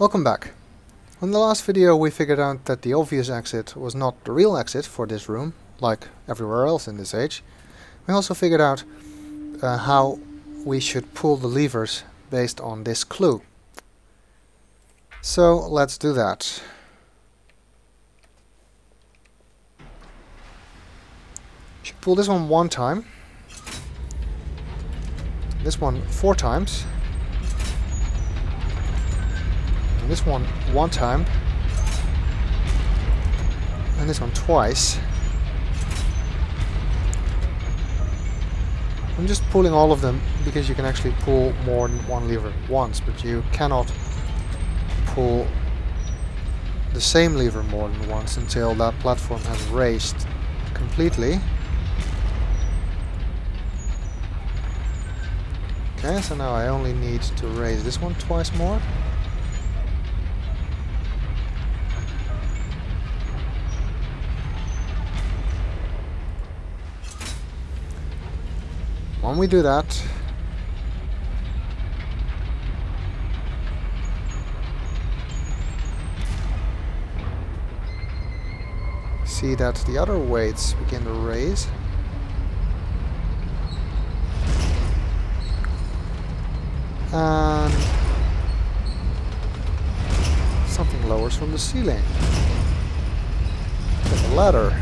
Welcome back. In the last video we figured out that the obvious exit was not the real exit for this room, like everywhere else in this age. We also figured out how we should pull the levers based on this clue. So let's do that. Should pull this one time, this one 4 times, and this one time, and this one twice. I'm just pulling all of them because you can actually pull more than one lever at once, but you cannot pull the same lever more than once until that platform has raised completely. Okay, so now I only need to raise this one twice more. When we do that, see that the other weights begin to raise. And something lowers from the ceiling. With a ladder,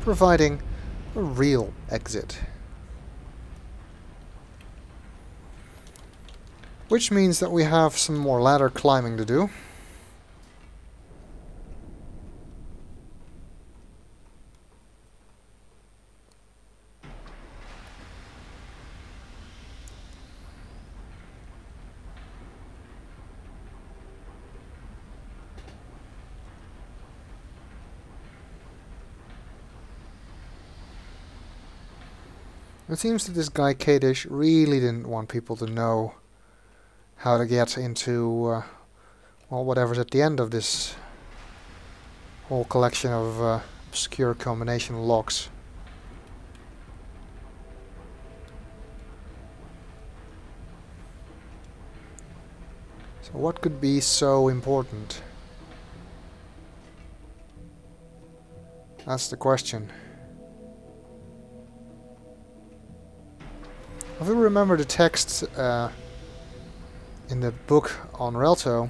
providing a real exit. Which means that we have some more ladder climbing to do. It seems that this guy Kadish really didn't want people to know how to get into, well, whatever's at the end of this whole collection of obscure combination locks. So what could be so important? That's the question. If we remember the text in the book on Relto,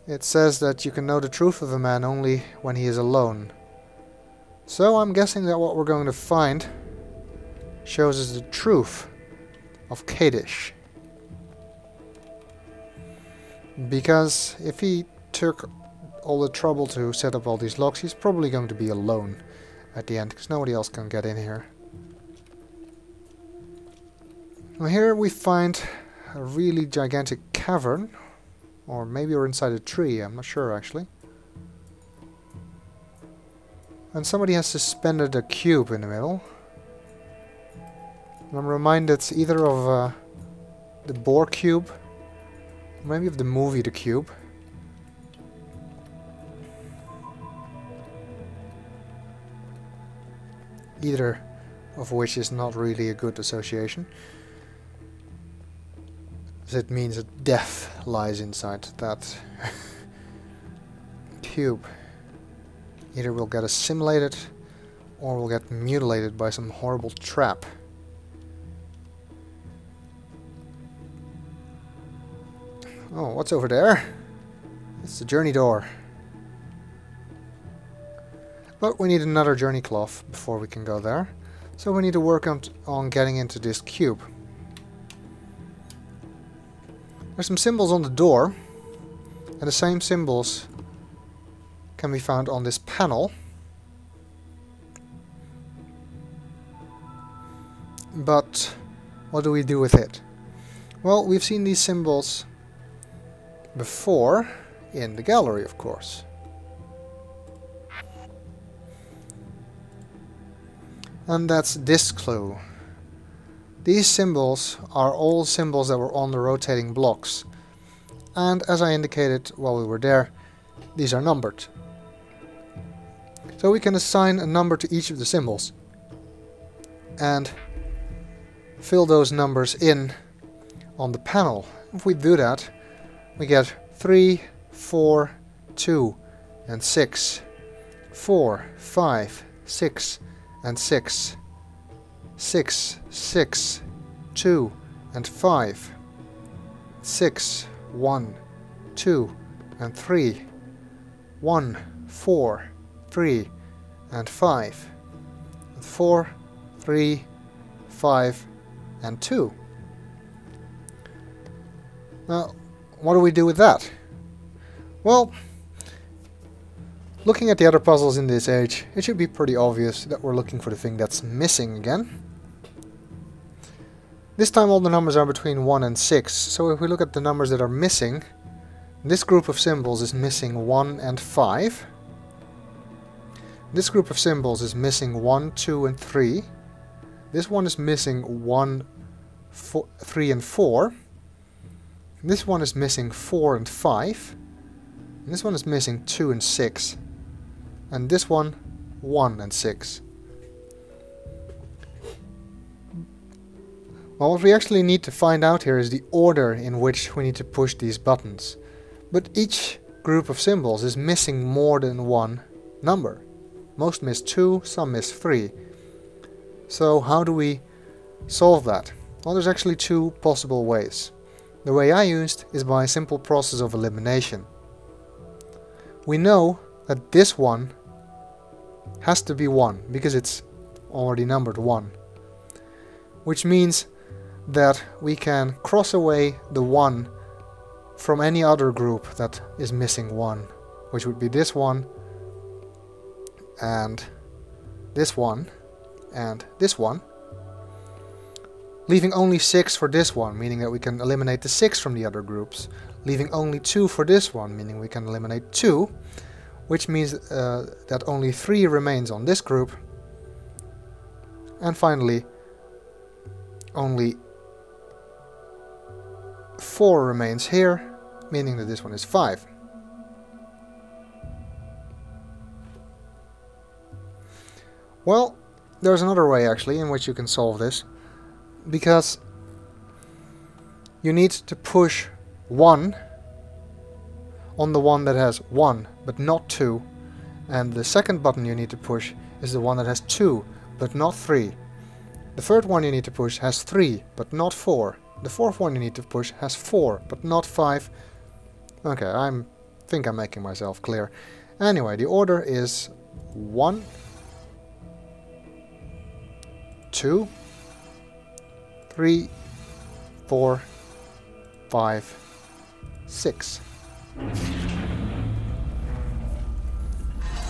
it says that you can know the truth of a man only when he is alone. So I'm guessing that what we're going to find shows us the truth of Kadish. Because if he took all the trouble to set up all these locks, he's probably going to be alone at the end, because nobody else can get in here. Well, here we find a really gigantic cavern, or maybe we're inside a tree, I'm not sure actually. And somebody has suspended a cube in the middle. And I'm reminded either of the Bohr cube, or maybe of the movie The Cube. Either of which is not really a good association. It means that death lies inside that cube. Either we'll get assimilated or we'll get mutilated by some horrible trap. Oh, what's over there? It's the journey door. But we need another journey cloth before we can go there. So we need to work on getting into this cube. There's some symbols on the door, and the same symbols can be found on this panel. But what do we do with it? Well, we've seen these symbols before in the gallery, of course. And that's this clue. These symbols are all symbols that were on the rotating blocks. And as I indicated while we were there, these are numbered. So we can assign a number to each of the symbols and fill those numbers in on the panel. If we do that, we get 3, 4, 2, and 6. 4, 5, 6, and 6. 6, 6, 2, and 5. 6, 1, 2, and 3. 1, 4, 3, and 5. 4, 3, 5, and 2. Now, what do we do with that? Well, looking at the other puzzles in this age, it should be pretty obvious that we're looking for the thing that's missing again. This time all the numbers are between 1 and 6, so if we look at the numbers that are missing, this group of symbols is missing 1 and 5. This group of symbols is missing 1, 2, and 3. This one is missing 1, 3, and 4. This one is missing 4 and 5. And this one is missing 2 and 6. And this one, 1 and 6. Well, what we actually need to find out here is the order in which we need to push these buttons. But each group of symbols is missing more than one number. Most miss 2, some miss 3. So how do we solve that? Well, there's actually two possible ways. The way I used is by a simple process of elimination. We know that this one has to be 1 because it's already numbered 1. Which means that we can cross away the 1 from any other group that is missing 1, which would be this one, and this one, and this one, leaving only 6 for this one, meaning that we can eliminate the 6 from the other groups, leaving only 2 for this one, meaning we can eliminate 2, which means that only 3 remains on this group, and finally only 4 remains here, meaning that this one is 5. Well, there's another way actually in which you can solve this, because you need to push 1 on the one that has 1 but not 2, and the second button you need to push is the one that has 2 but not 3. The third one you need to push has 3 but not 4. The fourth one you need to push has 4 but not 5. Okay, I think I'm making myself clear. Anyway, the order is 1, 2, 3, 4, 5, 6.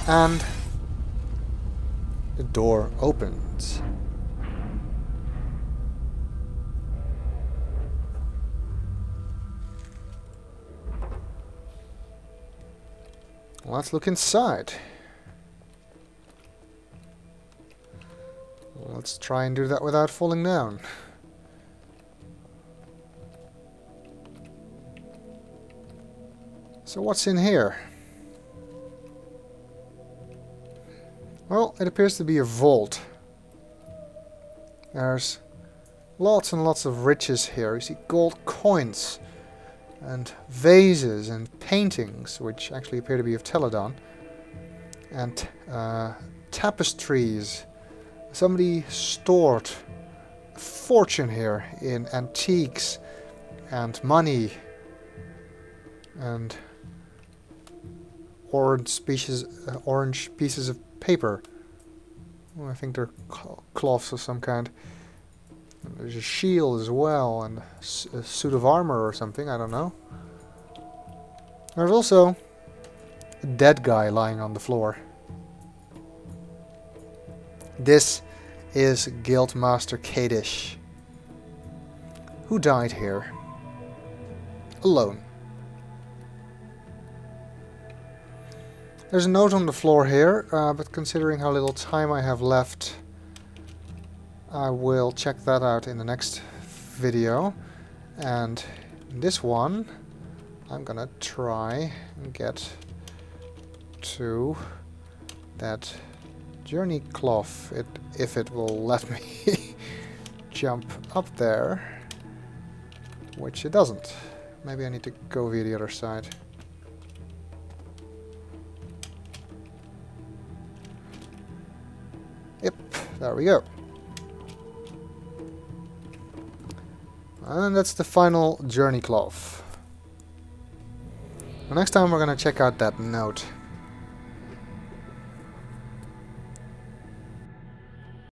And the door opens. Let's look inside. Let's try and do that without falling down. So what's in here? Well, it appears to be a vault. There's lots and lots of riches here. You see gold coins and vases and paintings, which actually appear to be of Teledon, and tapestries. Somebody stored a fortune here in antiques and money and orange pieces of paper. Well, I think they're cloths of some kind. There's a shield as well, and a suit of armor or something, I don't know. There's also a dead guy lying on the floor. This is Guildmaster Kadish, who died here, alone. There's a note on the floor here, but considering how little time I have left, I will check that out in the next video. And this one, I'm gonna try and get to that journey cloth, if it will let me jump up there, which it doesn't. Maybe I need to go via the other side. Yep, there we go. And that's the final journey cloth. Next time we're gonna check out that note.